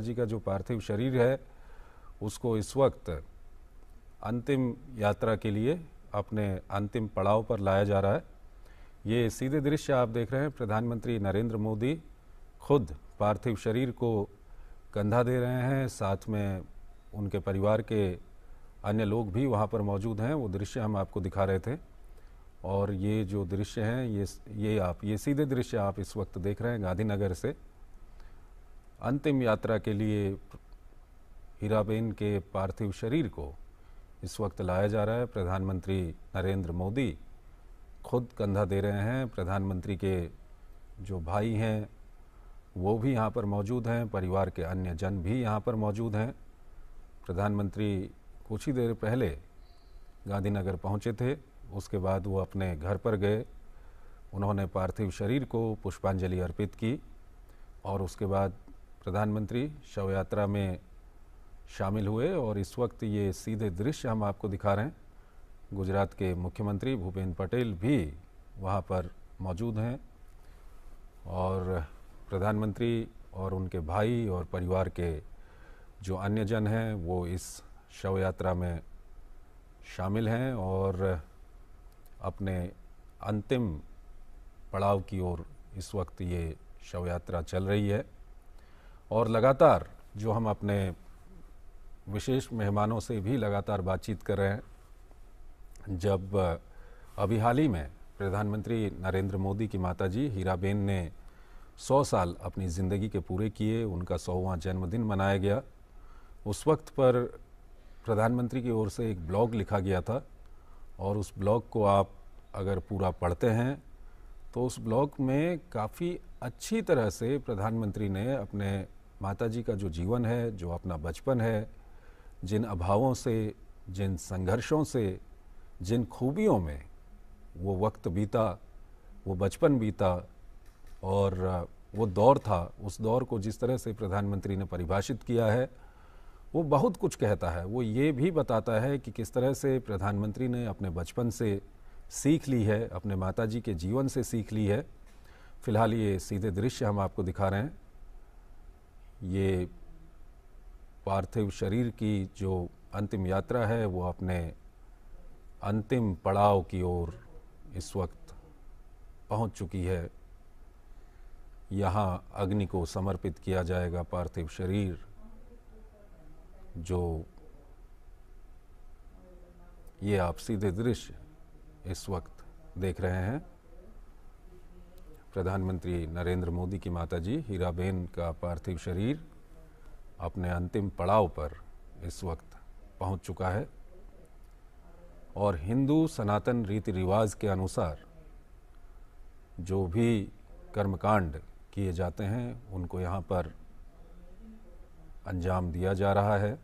जी का जो पार्थिव शरीर है उसको इस वक्त अंतिम यात्रा के लिए अपने अंतिम पड़ाव पर लाया जा रहा है। ये सीधे दृश्य आप देख रहे हैं, प्रधानमंत्री नरेंद्र मोदी खुद पार्थिव शरीर को कंधा दे रहे हैं, साथ में उनके परिवार के अन्य लोग भी वहाँ पर मौजूद हैं। वो दृश्य हम आपको दिखा रहे थे और ये जो दृश्य हैं ये सीधे दृश्य आप इस वक्त देख रहे हैं गांधीनगर से। अंतिम यात्रा के लिए हीराबेन के पार्थिव शरीर को इस वक्त लाया जा रहा है। प्रधानमंत्री नरेंद्र मोदी खुद कंधा दे रहे हैं। प्रधानमंत्री के जो भाई हैं वो भी यहाँ पर मौजूद हैं, परिवार के अन्य जन भी यहाँ पर मौजूद हैं। प्रधानमंत्री कुछ ही देर पहले गांधीनगर पहुँचे थे, उसके बाद वो अपने घर पर गए। उन्होंने पार्थिव शरीर को पुष्पांजलि अर्पित की और उसके बाद प्रधानमंत्री शव यात्रा में शामिल हुए। और इस वक्त ये सीधे दृश्य हम आपको दिखा रहे हैं। गुजरात के मुख्यमंत्री भूपेंद्र पटेल भी वहाँ पर मौजूद हैं और प्रधानमंत्री और उनके भाई और परिवार के जो अन्य जन हैं वो इस शव यात्रा में शामिल हैं और अपने अंतिम पड़ाव की ओर इस वक्त ये शव यात्रा चल रही है। और लगातार जो हम अपने विशेष मेहमानों से भी लगातार बातचीत कर रहे हैं, जब अभी हाल ही में प्रधानमंत्री नरेंद्र मोदी की माताजी हीराबेन ने 100 साल अपनी ज़िंदगी के पूरे किए, उनका 100वां जन्मदिन मनाया गया। उस वक्त पर प्रधानमंत्री की ओर से एक ब्लॉग लिखा गया था और उस ब्लॉग को आप अगर पूरा पढ़ते हैं तो उस ब्लॉग में काफ़ी अच्छी तरह से प्रधानमंत्री ने अपने माताजी का जो जीवन है, जो अपना बचपन है, जिन अभावों से, जिन संघर्षों से, जिन खूबियों में वो वक्त बीता, वो बचपन बीता और वो दौर था, उस दौर को जिस तरह से प्रधानमंत्री ने परिभाषित किया है वो बहुत कुछ कहता है। वो ये भी बताता है कि किस तरह से प्रधानमंत्री ने अपने बचपन से सीख ली है, अपने माताजी के जीवन से सीख ली है। फिलहाल ये सीधे दृश्य हम आपको दिखा रहे हैं। ये पार्थिव शरीर की जो अंतिम यात्रा है वो अपने अंतिम पड़ाव की ओर इस वक्त पहुंच चुकी है। यहाँ अग्नि को समर्पित किया जाएगा पार्थिव शरीर, जो ये आप सीधे दृश्य इस वक्त देख रहे हैं। प्रधानमंत्री नरेंद्र मोदी की माताजी हीराबेन का पार्थिव शरीर अपने अंतिम पड़ाव पर इस वक्त पहुंच चुका है और हिंदू सनातन रीति रिवाज के अनुसार जो भी कर्मकांड किए जाते हैं उनको यहाँ पर अंजाम दिया जा रहा है।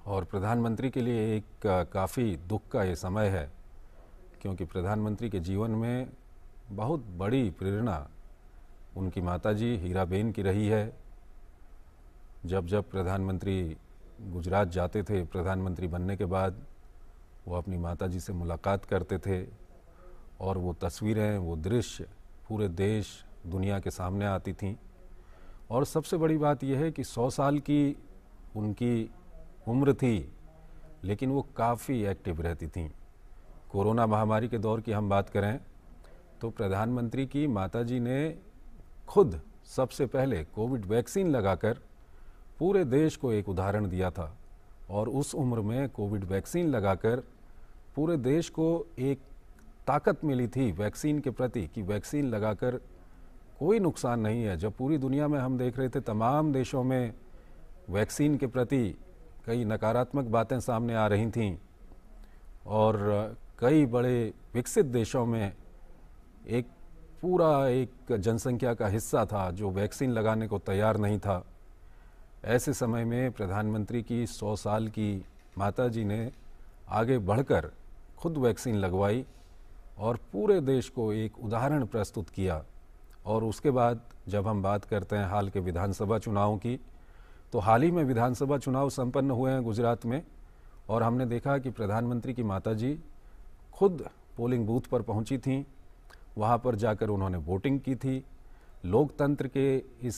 और प्रधानमंत्री के लिए एक काफ़ी दुख का ये समय है, क्योंकि प्रधानमंत्री के जीवन में बहुत बड़ी प्रेरणा उनकी माताजी हीराबेन की रही है। जब जब प्रधानमंत्री गुजरात जाते थे, प्रधानमंत्री बनने के बाद वो अपनी माताजी से मुलाकात करते थे और वो तस्वीरें, वो दृश्य पूरे देश दुनिया के सामने आती थीं। और सबसे बड़ी बात यह है कि 100 साल की उनकी उम्र थी, लेकिन वो काफ़ी एक्टिव रहती थीं। कोरोना महामारी के दौर की हम बात करें तो प्रधानमंत्री की माताजी ने खुद सबसे पहले कोविड वैक्सीन लगाकर पूरे देश को एक उदाहरण दिया था। और उस उम्र में कोविड वैक्सीन लगाकर पूरे देश को एक ताकत मिली थी वैक्सीन के प्रति कि वैक्सीन लगाकर कोई नुकसान नहीं है। जब पूरी दुनिया में हम देख रहे थे तमाम देशों में वैक्सीन के प्रति कई नकारात्मक बातें सामने आ रही थीं और कई बड़े विकसित देशों में एक जनसंख्या का हिस्सा था जो वैक्सीन लगाने को तैयार नहीं था। ऐसे समय में प्रधानमंत्री की 100 साल की माताजी ने आगे बढ़कर खुद वैक्सीन लगवाई और पूरे देश को एक उदाहरण प्रस्तुत किया। और उसके बाद जब हम बात करते हैं हाल के विधानसभा चुनावों की, तो हाल ही में विधानसभा चुनाव संपन्न हुए हैं गुजरात में और हमने देखा कि प्रधानमंत्री की माताजी खुद पोलिंग बूथ पर पहुंची थीं, वहां पर जाकर उन्होंने वोटिंग की थी। लोकतंत्र के इस